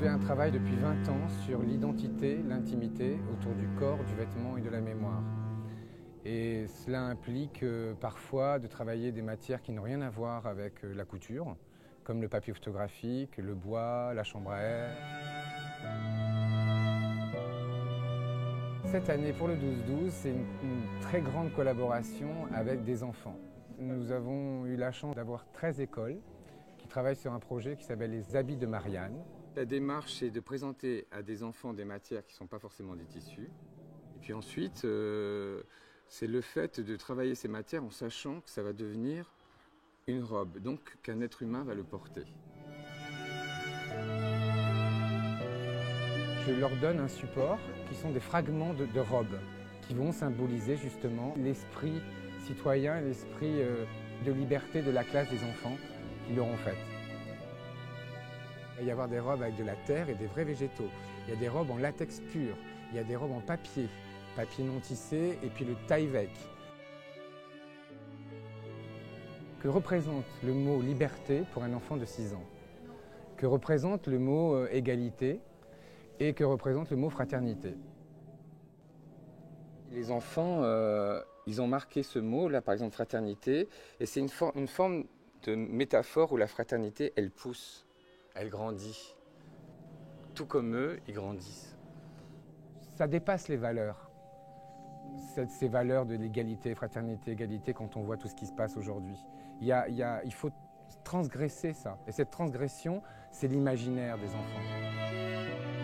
fais un travail depuis 20 ans sur l'identité, l'intimité autour du corps, du vêtement et de la mémoire. Et cela implique parfois de travailler des matières qui n'ont rien à voir avec la couture, comme le papier photographique, le bois, la chambre à air. Cette année, pour le 12-12, c'est une très grande collaboration avec des enfants. Nous avons eu la chance d'avoir 13 écoles qui travaillent sur un projet qui s'appelle les habits de Marianne. La démarche, c'est de présenter à des enfants des matières qui ne sont pas forcément des tissus. Et puis ensuite, c'est le fait de travailler ces matières en sachant que ça va devenir une robe, donc qu'un être humain va le porter. Je leur donne un support qui sont des fragments de robes qui vont symboliser justement l'esprit citoyen, l'esprit de liberté de la classe des enfants qui l'auront faite. Il va y avoir des robes avec de la terre et des vrais végétaux. Il y a des robes en latex pur, il y a des robes en papier non tissé et puis le Tyvek. Que représente le mot liberté pour un enfant de 6 ans? Que représente le mot égalité? Et que représente le mot fraternité? Les enfants, ils ont marqué ce mot, là par exemple fraternité, et c'est une forme de métaphore où la fraternité, elle pousse, elle grandit. Tout comme eux, ils grandissent. Ça dépasse les valeurs. Ces valeurs de l'égalité, fraternité, égalité, quand on voit tout ce qui se passe aujourd'hui. Il faut transgresser ça. Et cette transgression, c'est l'imaginaire des enfants.